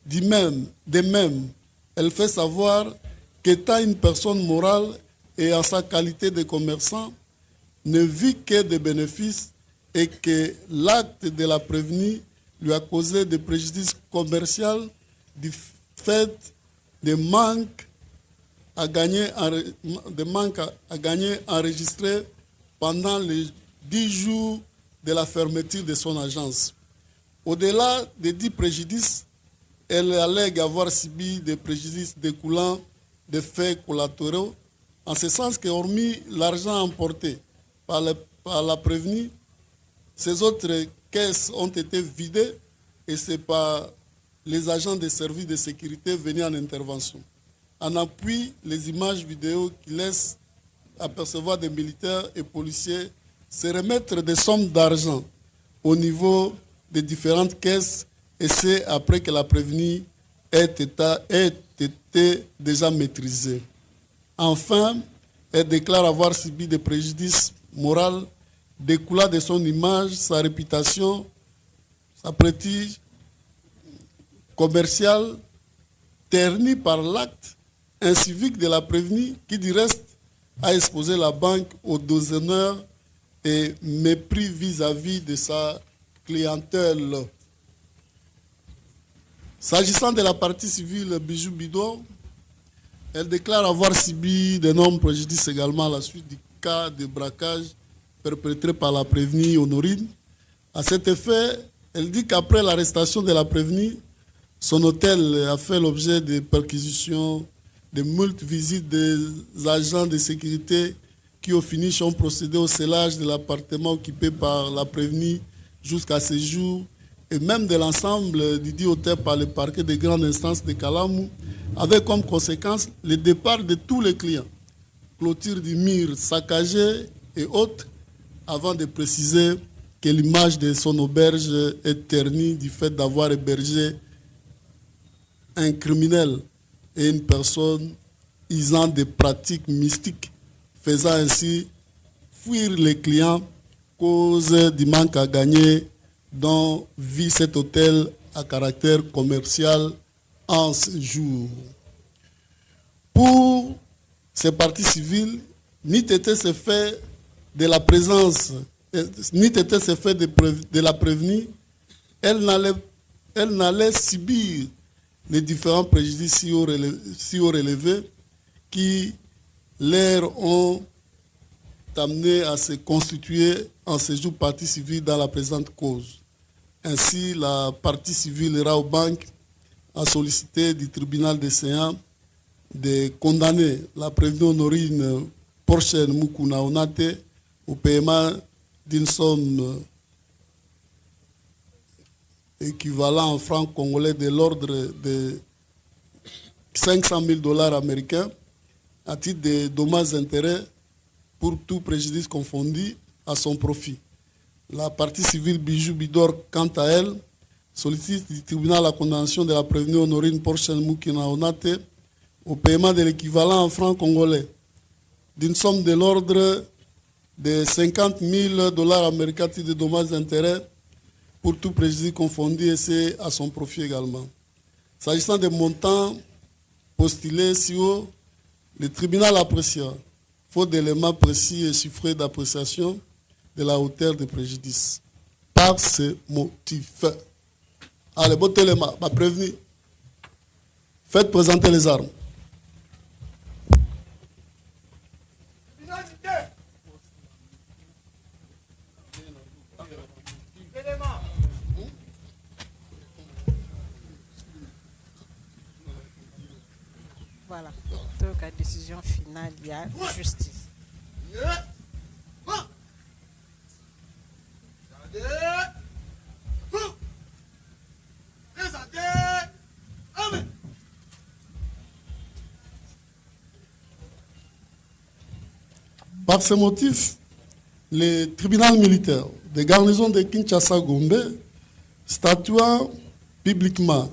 De même, elle fait savoir qu'étant une personne morale et en sa qualité de commerçant, ne vit que des bénéfices et que l'acte de la prévenue lui a causé des préjudices commerciaux du fait des manques à gagner enregistrés pendant les 10 jours de la fermeture de son agence. Au-delà des 10 préjudices, elle allègue avoir subi des préjudices découlant des faits collatéraux, en ce sens que, hormis l'argent emporté par la prévenue, ces autres caisses ont été vidées et c'est par les agents des services de sécurité venus en intervention. En appui, les images vidéo qui laissent apercevoir des militaires et policiers se remettre des sommes d'argent au niveau des différentes caisses, et c'est après que la prévenue ait été déjà maîtrisée. Enfin, elle déclare avoir subi des préjudices moraux découlant de son image, sa réputation, sa prestige commerciale, ternie par l'acte incivique de la prévenue qui, du reste, a exposé la banque au déshonneur et mépris vis-à-vis de sa clientèle. S'agissant de la partie civile Bijou Bidor, elle déclare avoir subi d'énormes préjudices également à la suite du cas de braquage perpétré par la prévenue Honorine. À cet effet, elle dit qu'après l'arrestation de la prévenue, son hôtel a fait l'objet de perquisitions, de multiples visites des agents de sécurité qui au finish ont procédé au scellage de l'appartement occupé par la prévenue jusqu'à ce jour, et même de l'ensemble du dit hôtel par le parquet de grande instance de Kalamou, avec comme conséquence le départ de tous les clients, clôture du mur saccagée et autres, avant de préciser que l'image de son auberge est ternie du fait d'avoir hébergé un criminel et une personne usant des pratiques mystiques, faisant ainsi fuir les clients, cause du manque à gagner dont vit cet hôtel à caractère commercial en ce jour. Pour ces parties civiles, ni t'était ce fait de la présence, ni t'était ce fait de la prévenue, elle n'allait subir les différents préjudices si haut relevés qui l'air ont amené à se constituer en séjour partie civile dans la présente cause. Ainsi, la partie civile Raobank a sollicité du tribunal des séants de condamner la prévenue Honorine Porchen Mukuna Onate au paiement d'une somme équivalent en francs congolais de l'ordre de 500 000 $ américains à titre de dommages-intérêts pour tout préjudice confondu à son profit. La partie civile Bijou Bidor, quant à elle, sollicite du tribunal la condamnation de la prévenue Honorine Porchen Mukina Onate au paiement de l'équivalent en francs congolais d'une somme de l'ordre de 50 000 $ américains à titre de dommages-intérêts pour tout préjudice confondu, et c'est à son profit également. S'agissant des montants postulés si haut, le tribunal apprécia, faute d'éléments précis et chiffrés d'appréciation de la hauteur des préjudices. par ces motifs. Allez, bottez les mains, prévenu. Faites présenter les armes. Voilà. Donc, la décision finale, il y a justice. Par ce motif, le tribunal militaire de garnison de Kinshasa-Gombe statua publiquement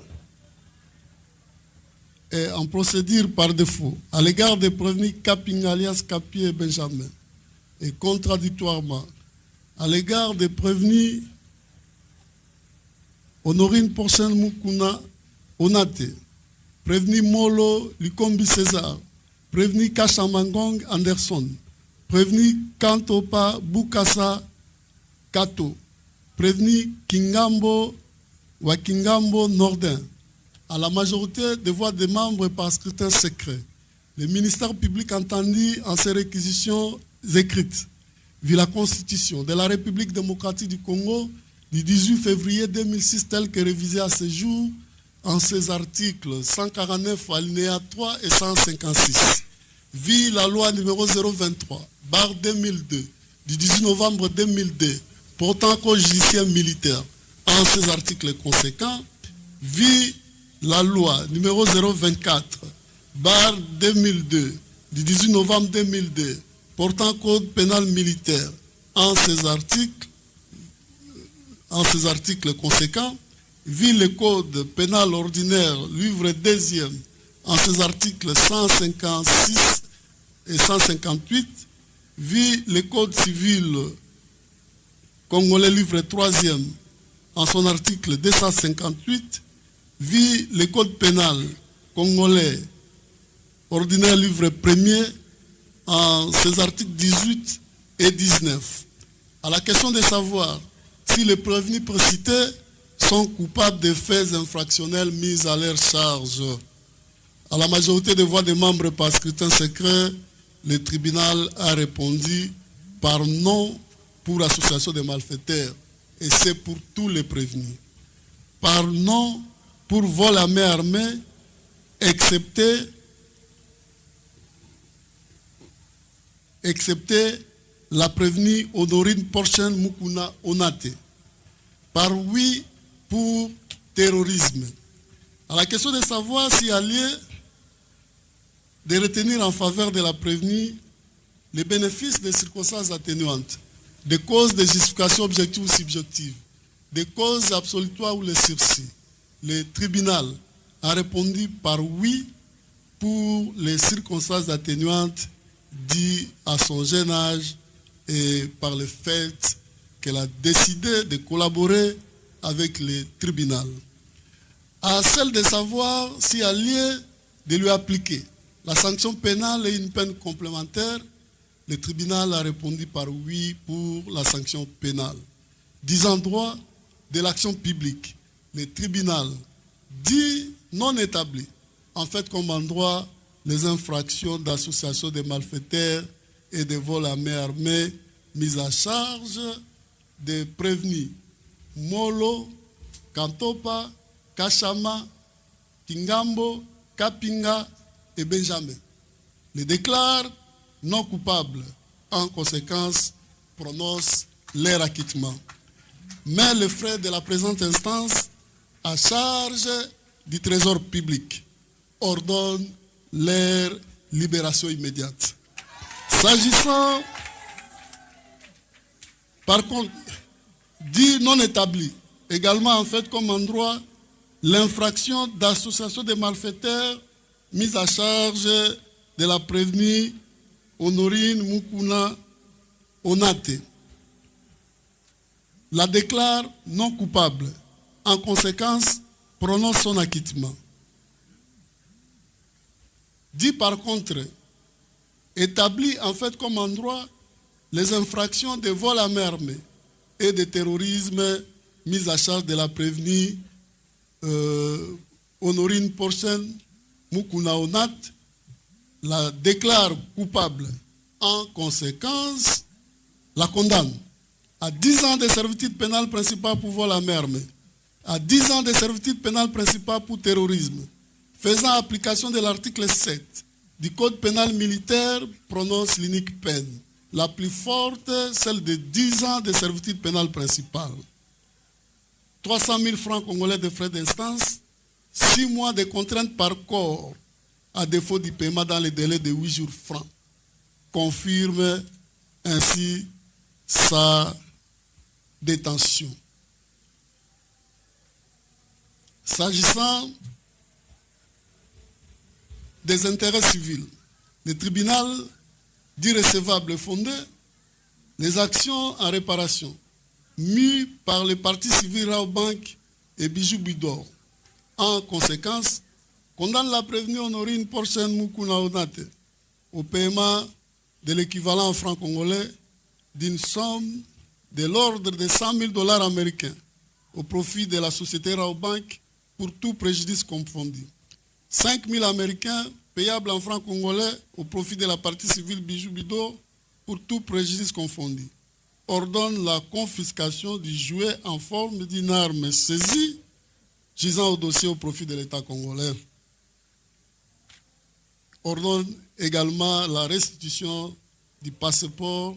et en procédure par défaut à l'égard des prévenus Kapinga alias Kapi et Benjamin et contradictoirement à l'égard des prévenus Honorine Porchen Mukuna Onate, prévenu Molo Likombi César, prévenu Kashamangong Anderson, prévenu Kantopa Bukasa Kato, prévenu Kingambo Wakingambo Nordin, à la majorité des voix des membres par scrutin secret. Le ministère public entendit en ces réquisitions écrites, vu la Constitution de la République démocratique du Congo du 18 février 2006, telle que révisée à ce jour en ses articles 149 alinéa 3 et 156. Vit la loi numéro 023/2002 du 18 novembre 2002 portant code judiciaire militaire en ses articles conséquents. Vit la loi numéro 024/2002 du 18 novembre 2002 portant code pénal militaire en ses articles conséquents. Vit le code pénal ordinaire livre 2e en ses articles 156 et 158, vit le code civil congolais livre 3e en son article 258, vit le code pénal congolais ordinaire livre 1er en ses articles 18 et 19. À la question de savoir si les prévenus précités sont coupables de faits infractionnels mis à leur charge, à la majorité des voix des membres par scrutin secret, le tribunal a répondu par non pour association de malfaiteurs, et c'est pour tous les prévenus. Par non pour vol à main armée, excepté la prévenue Honorine Porchen Mukuna Onate. Par oui pour terrorisme. À la question de savoir s'il y a lieu de retenir en faveur de la prévenue les bénéfices des circonstances atténuantes, des causes de justification objective ou subjective, des causes absolutoires ou les sursis. Le tribunal a répondu par oui pour les circonstances atténuantes dues à son jeune âge et par le fait qu'elle a décidé de collaborer avec le tribunal. À celle de savoir s'il y a lieu de lui appliquer la sanction pénale et une peine complémentaire, le tribunal a répondu par oui pour la sanction pénale. Disant droit de l'action publique, le tribunal dit non établi, en fait comme en droit les infractions d'association de malfaiteurs et de vol à main armée mises à charge des prévenus Molo, Kantopa, Kashama, Kingambo, Kapinga et Benjamin. Les déclare non coupables. En conséquence, prononce leur acquittement. Mais les frais de la présente instance, à charge du trésor public, ordonnent leur libération immédiate. S'agissant, par contre, dit non établi, également en fait comme en droit, l'infraction d'association de malfaiteurs mise à charge de la prévenue Honorine Mukuna Onate. La déclare non coupable. En conséquence, prononce son acquittement. Dit par contre, établit en fait comme en droit les infractions de vol à main armée et de terrorisme mise à charge de la prévenue Honorine Porchen Mukunaonat la déclare coupable. En conséquence, la condamne à 10 ans de servitude pénale principale pour vol à mer, à 10 ans de servitude pénale principale pour terrorisme, faisant application de l'article 7 du Code pénal militaire, prononce l'unique peine, la plus forte, celle de 10 ans de servitude pénale principale. 300 000 francs congolais de frais d'instance, 6 mois de contraintes par corps, à défaut du paiement dans les délais de 8 jours francs, confirme ainsi sa détention. S'agissant des intérêts civils, le tribunal dit recevable et fondé les actions en réparation mises par les parties civiles Raobank et Bijou Bidor. En conséquence, condamne la prévenue Honorine Porchen Mukuna Onate au paiement de l'équivalent en francs congolais d'une somme de l'ordre de 100 000 $ américains au profit de la société Raobank pour tout préjudice confondu. 5 000 américains payables en francs congolais au profit de la partie civile Bijou Bidor pour tout préjudice confondu. Ordonne la confiscation du jouet en forme d'une arme saisie gisant au dossier au profit de l'État congolais. Ordonne également la restitution du passeport